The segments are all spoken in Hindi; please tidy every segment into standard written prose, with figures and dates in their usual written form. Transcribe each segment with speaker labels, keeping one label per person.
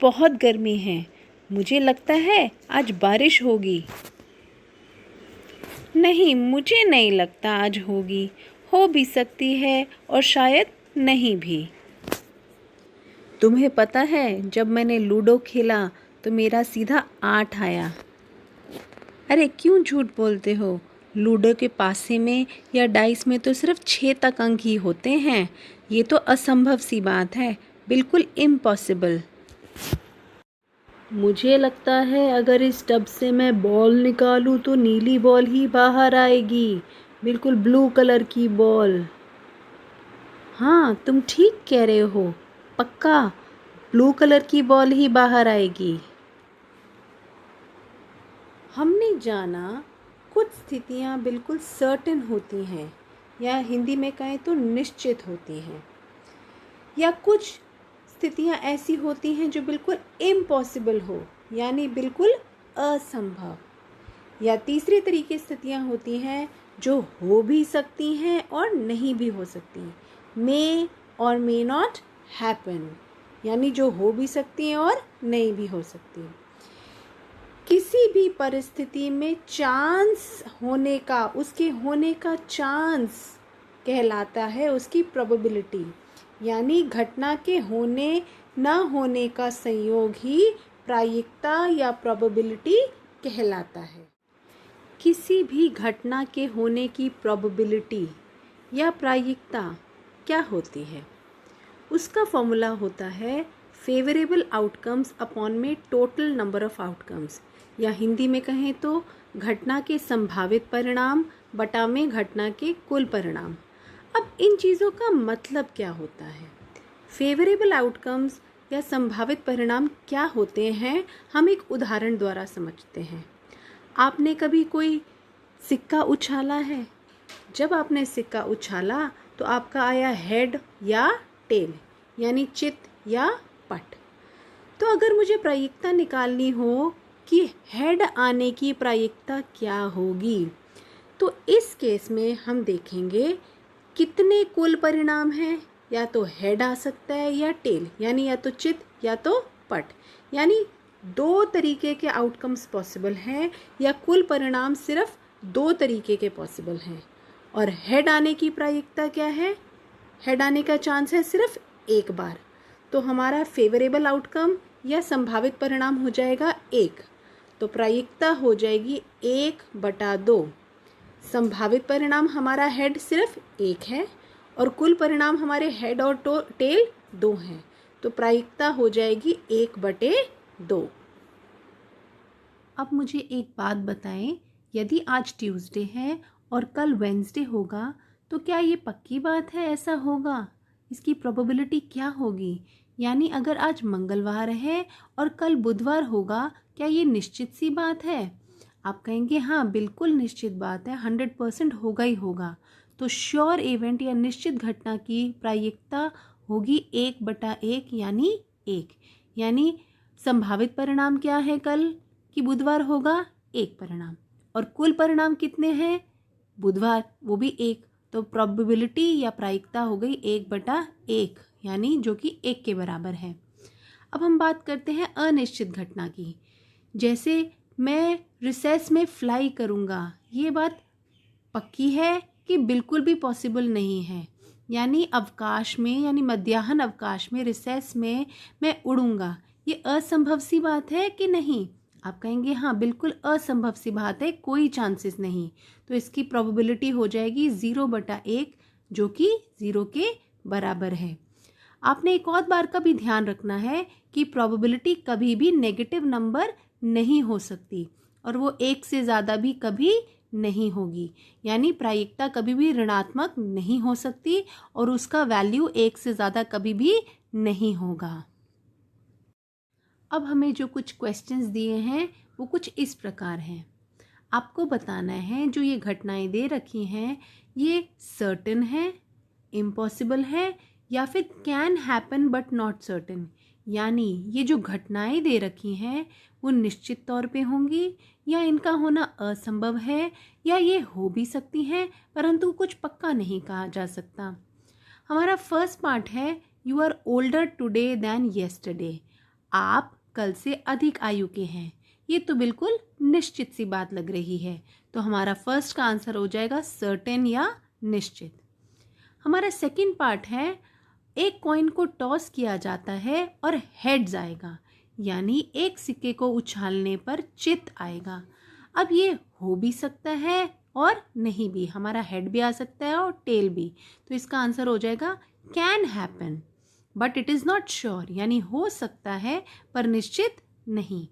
Speaker 1: बहुत गर्मी है। मुझे लगता है आज बारिश होगी। नहीं, मुझे नहीं लगता आज होगी। हो भी सकती है और शायद नहीं भी। तुम्हें पता है, जब मैंने लूडो खेला तो मेरा सीधा 8 आया। अरे क्यों झूठ बोलते हो? लूडो के पासे में या डाइस में तो सिर्फ 6 तक अंक ही होते हैं। ये तो असंभव सी बात है, बिल्कुल इम्पॉसिबल। मुझे लगता है अगर इस टब से मैं बॉल निकालूं तो नीली बॉल ही बाहर आएगी, बिल्कुल ब्लू कलर की बॉल। हाँ, तुम ठीक कह रहे हो, पक्का ब्लू कलर की बॉल ही बाहर आएगी। हमने जाना कुछ स्थितियाँ बिल्कुल सर्टेन होती हैं, या हिंदी में कहें तो निश्चित होती हैं, या कुछ स्थितियाँ ऐसी होती हैं जो बिल्कुल इम्पॉसिबल हो, यानी बिल्कुल असंभव। या तीसरे तरीके स्थितियाँ होती हैं जो हो भी सकती हैं और नहीं भी हो सकती, मे और मे नॉट हैपन, यानी जो हो भी सकती हैं और नहीं भी हो सकती। किसी भी परिस्थिति में चांस होने का, उसके होने का चांस कहलाता है उसकी प्रोबेबिलिटी, यानी घटना के होने न होने का संयोग ही प्रायिकता या प्रोबेबिलिटी कहलाता है। किसी भी घटना के होने की प्रोबेबिलिटी या प्रायिकता क्या होती है? उसका फॉर्मूला होता है फेवरेबल आउटकम्स अपॉन में टोटल नंबर ऑफ आउटकम्स, या हिंदी में कहें तो घटना के संभावित परिणाम बटा में घटना के कुल परिणाम। अब इन चीज़ों का मतलब क्या होता है? फेवरेबल आउटकम्स या संभावित परिणाम क्या होते हैं, हम एक उदाहरण द्वारा समझते हैं। आपने कभी कोई सिक्का उछाला है? जब आपने सिक्का उछाला तो आपका आया हेड या टेल, यानी चित या पट। तो अगर मुझे प्रायिकता निकालनी हो कि हेड आने की प्रायिकता क्या होगी, तो इस केस में हम देखेंगे कितने कुल परिणाम हैं। या तो हेड आ सकता है या टेल, यानी या तो चित या तो पट, यानी 2 तरीके के आउटकम्स पॉसिबल हैं, या कुल परिणाम सिर्फ 2 तरीके के पॉसिबल हैं। और हेड आने की प्रायिकता क्या है? हेड आने का चांस है सिर्फ एक बार। तो हमारा फेवरेबल आउटकम या संभावित परिणाम हो जाएगा 1, तो प्रायिकता हो जाएगी 1/2। संभावित परिणाम हमारा हेड सिर्फ 1 है और कुल परिणाम हमारे हेड और टेल 2 हैं, तो प्रायिकता हो जाएगी 1/2। अब मुझे एक बात बताएं, यदि आज ट्यूसडे है और कल वेंसडे होगा तो क्या ये पक्की बात है ऐसा होगा? इसकी प्रोबेबिलिटी क्या होगी? यानी अगर आज मंगलवार है और कल बुधवार होगा, क्या ये निश्चित सी बात है? आप कहेंगे हाँ बिल्कुल निश्चित बात है, 100% होगा ही होगा। तो श्योर इवेंट या निश्चित घटना की प्रायिकता होगी 1/1, यानी 1। यानी संभावित परिणाम क्या है कल कि बुधवार होगा? 1 परिणाम। और कुल परिणाम कितने हैं? बुधवार, वो भी 1। तो प्रोबेबिलिटी या प्रायिकता हो गई 1/1, यानी जो कि 1 के बराबर है। अब हम बात करते हैं अनिश्चित घटना की। जैसे मैं रिसेस में फ्लाई करूँगा, ये बात पक्की है कि बिल्कुल भी पॉसिबल नहीं है। यानी अवकाश में, यानी मध्याह्न अवकाश में, रिसेस में मैं उड़ूँगा, ये असंभव सी बात है कि नहीं? आप कहेंगे हाँ बिल्कुल असंभव सी बात है, कोई चांसेस नहीं। तो इसकी प्रोबेबिलिटी हो जाएगी 0/1, जो कि 0 के बराबर है। आपने एक और बार का भी ध्यान रखना है कि प्रोबेबिलिटी कभी भी नेगेटिव नंबर नहीं हो सकती, और वो 1 से ज़्यादा भी कभी नहीं होगी। यानी प्रायिकता कभी भी ऋणात्मक नहीं हो सकती और उसका वैल्यू 1 से ज़्यादा कभी भी नहीं होगा। अब हमें जो कुछ क्वेश्चंस दिए हैं वो कुछ इस प्रकार हैं। आपको बताना है जो ये घटनाएं दे रखी हैं ये सर्टेन है, इम्पॉसिबल है, या फिर can happen but not certain. यानी ये जो घटनाएं दे रखी हैं वो निश्चित तौर पे होंगी, या इनका होना असंभव है, या ये हो भी सकती हैं परंतु कुछ पक्का नहीं कहा जा सकता। हमारा फर्स्ट पार्ट है you are older today than yesterday. आप कल से अधिक आयु के हैं। ये तो बिल्कुल निश्चित सी बात लग रही है। तो हमारा फर्स्ट का आंसर हो जाएगा सर्टेन या निश्चित। हमारा सेकंड पार्ट है, एक कॉइन को टॉस किया जाता है और हेड्स आएगा, यानी एक सिक्के को उछालने पर चित आएगा। अब ये हो भी सकता है और नहीं भी, हमारा हेड भी आ सकता है और टेल भी। तो इसका आंसर हो जाएगा can happen but it is not sure, यानी हो सकता है पर निश्चित नहीं।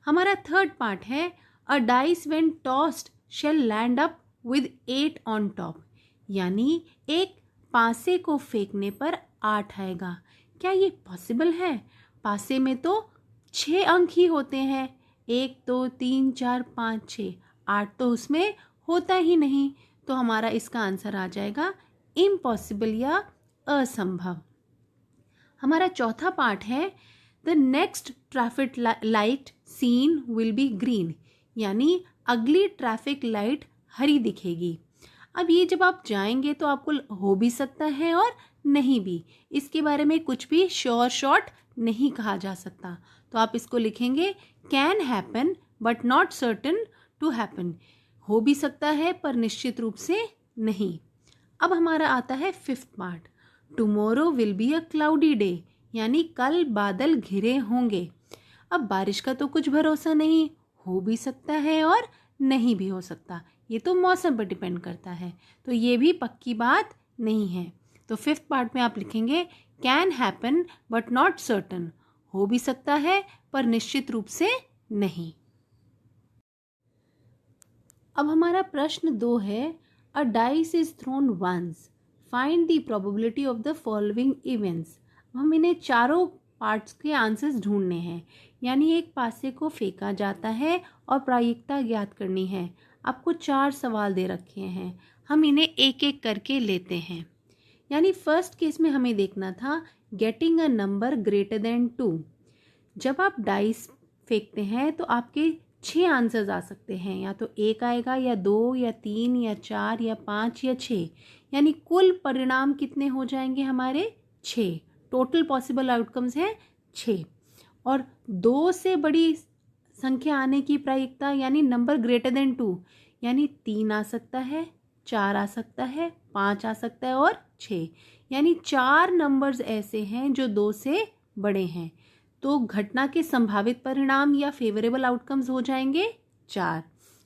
Speaker 1: हमारा थर्ड पार्ट है, a dice when tossed shall land up with 8 on top, यानी एक पासे को फेंकने पर 8 आएगा। क्या ये पॉसिबल है? पासे में तो 6 अंक ही होते हैं, 1 2 3 4 5 6, 8 तो उसमें होता ही नहीं। तो हमारा इसका आंसर आ जाएगा इम्पॉसिबल या असंभव। हमारा चौथा पार्ट है, the next traffic light seen will be green, यानी अगली ट्रैफिक लाइट हरी दिखेगी। अब ये जब आप जाएंगे तो आपको हो भी सकता है और नहीं भी, इसके बारे में कुछ भी श्योर शॉर्ट नहीं कहा जा सकता। तो आप इसको लिखेंगे can happen but not certain to happen, हो भी सकता है पर निश्चित रूप से नहीं। अब हमारा आता है fifth part, tomorrow will be a cloudy day, यानी कल बादल घिरे होंगे। अब बारिश का तो कुछ भरोसा नहीं, हो भी सकता है और नहीं भी हो सकता, ये तो मौसम पर डिपेंड करता है। तो ये भी पक्की बात नहीं है। तो फिफ्थ पार्ट में आप लिखेंगे can happen but not certain, हो भी सकता है पर निश्चित रूप से नहीं। अब हमारा प्रश्न 2 है, a dice is thrown once, find the probability of the following events. हम इन्हें चारों पार्ट्स के आंसर्स ढूंढने हैं, यानी एक पासे को फेंका जाता है और प्रायिकता ज्ञात करनी है। आपको 4 सवाल दे रखे हैं, हम इन्हें एक एक करके लेते हैं। यानी फर्स्ट केस में हमें देखना था getting a number greater than 2। जब आप डाइस फेंकते हैं तो आपके 6 आंसर्स आ सकते हैं, या तो 1 आएगा या 2 या 3 या 4 या 5 या 6, यानी कुल परिणाम कितने हो जाएंगे हमारे 6। टोटल पॉसिबल आउटकम्स हैं 6, और 2 से बड़ी संख्या आने की प्रायिकता यानी नंबर ग्रेटर देन 2, यानी 3 आ सकता है, 4 आ सकता है, 5 आ सकता है और 6, यानी 4 नंबर्स ऐसे हैं जो 2 से बड़े हैं। तो घटना के संभावित परिणाम या फेवरेबल आउटकम्स हो जाएंगे 4,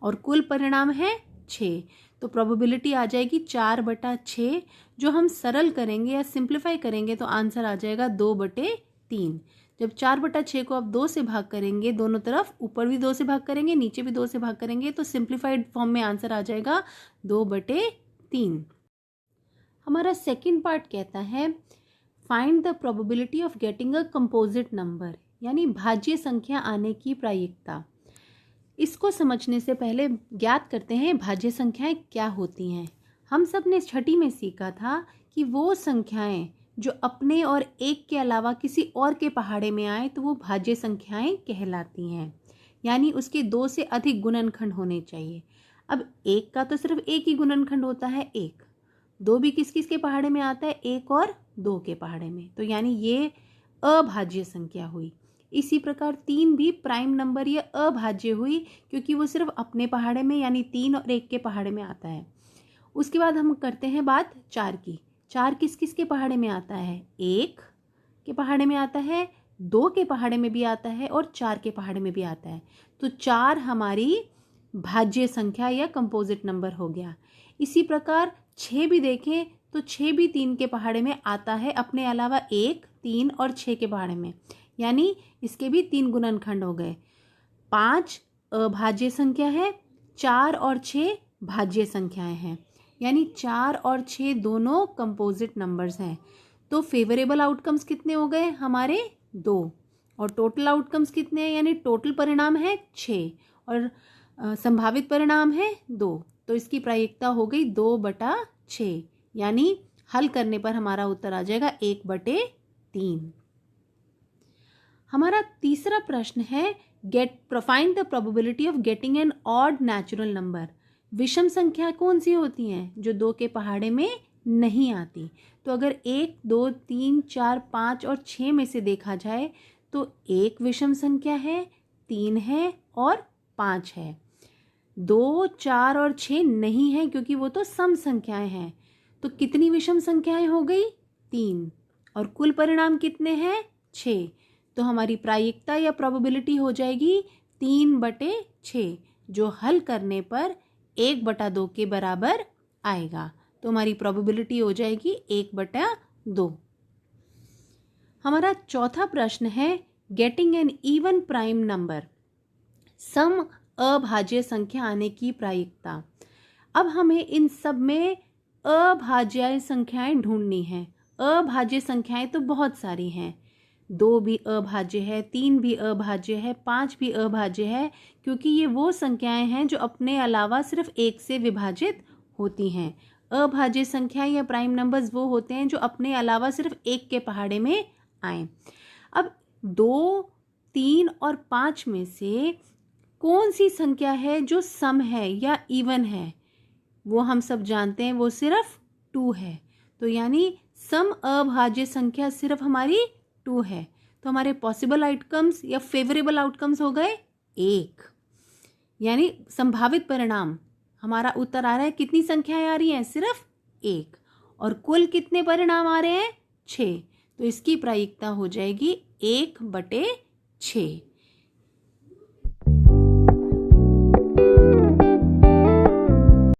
Speaker 1: और कुल परिणाम है 6। तो प्रोबेबिलिटी आ जाएगी 4/6, जो हम सरल करेंगे या सिंप्लीफाई करेंगे तो आंसर आ जाएगा 2/3। जब 4/6 को आप 2 से भाग करेंगे, दोनों तरफ ऊपर भी 2 से भाग करेंगे, नीचे भी 2 से भाग करेंगे, तो सिंप्लीफाइड फॉर्म में आंसर आ जाएगा 2/3। हमारा सेकंड पार्ट कहता है find the probability of getting a composite number, यानी भाज्य संख्या आने की प्रायिकता। इसको समझने से पहले ज्ञात करते हैं भाज्य संख्याएं क्या होती हैं। हम सब ने छठी में सीखा था कि वो संख्याएं जो अपने और एक के अलावा किसी और के पहाड़े में आए तो वो भाज्य संख्याएं कहलाती हैं, यानी उसके 2 से अधिक गुणनखंड होने चाहिए। अब 1 का तो सिर्फ एक ही गुणनखंड होता है 1, 2 भी किस किस के पहाड़े में आता है 1 और 2 के पहाड़े में, तो यानी ये अभाज्य संख्या हुई। इसी प्रकार 3 भी प्राइम नंबर या अभाज्य हुई, क्योंकि वो सिर्फ अपने पहाड़े में यानी 3 और 1 के पहाड़े में आता है। उसके बाद हम करते हैं बात 4 की। 4 किस किस के पहाड़े में आता है, 1 के पहाड़े में आता है, 2 के पहाड़े में भी आता है और 4 के पहाड़े में भी आता है। तो 4 हमारी भाज्य संख्या या कंपोजिट नंबर हो गया। इसी प्रकार 6 भी देखें तो 6 भी 3 के पहाड़े में आता है, अपने अलावा 1, 3 और 6 के पहाड़े में, यानी इसके भी 3 गुणनखंड हो गए। 5 अभाज्य संख्या है, 4 और 6 भाज्य संख्याएं हैं, यानी 4 और 6 दोनों कंपोजिट नंबर्स हैं। तो फेवरेबल आउटकम्स कितने हो गए हमारे 2, और टोटल आउटकम्स कितने हैं, यानी टोटल परिणाम है 6 और संभावित परिणाम है 2। तो इसकी प्रायिकता हो गई 2/6, यानी हल करने पर हमारा उत्तर आ जाएगा 1/3। हमारा तीसरा प्रश्न है find the probability of getting an odd natural number. विषम संख्या कौन सी होती हैं, जो 2 के पहाड़े में नहीं आती। तो अगर 1, 2, 3, 4, 5 और 6 में से देखा जाए तो एक विषम संख्या है, 3 है और 5 है। 2, 4 और 6 नहीं है क्योंकि वो तो सम संख्याएं हैं। तो कितनी विषम संख्याएं हो गई? 3। और कुल परिणाम कितने हैं? 6। तो हमारी प्रायिकता या प्रोबेबिलिटी हो जाएगी 3/6, जो हल करने पर 1/2 के बराबर आएगा। तो हमारी प्रोबेबिलिटी हो जाएगी 1/2। हमारा चौथा प्रश्न है getting an even prime number, सम अभाज्य संख्या आने की प्रायिकता। अब हमें इन सब में अभाज्य संख्याएं ढूंढनी है। अभाज्य संख्याएं तो बहुत सारी हैं, 2 भी अभाज्य है, 3 भी अभाज्य है, 5 भी अभाज्य है, क्योंकि ये वो संख्याएं हैं जो अपने अलावा सिर्फ 1 से विभाजित होती हैं। अभाज्य संख्याएं या प्राइम नंबर्स वो होते हैं जो अपने अलावा सिर्फ 1 के पहाड़े में आए। अब 2, 3 और 5 में से कौन सी संख्या है जो सम है या इवन है? वो हम सब जानते हैं, वो सिर्फ 2 है। तो यानी सम अभाज्य संख्या सिर्फ हमारी 2 है। तो हमारे पॉसिबल आउटकम्स या फेवरेबल आउटकम्स हो गए 1, यानी संभावित परिणाम। हमारा उत्तर आ रहा है, कितनी संख्याएं आ रही हैं? सिर्फ 1। और कुल कितने परिणाम आ रहे हैं? 6। तो इसकी प्रायिकता हो जाएगी 1/6।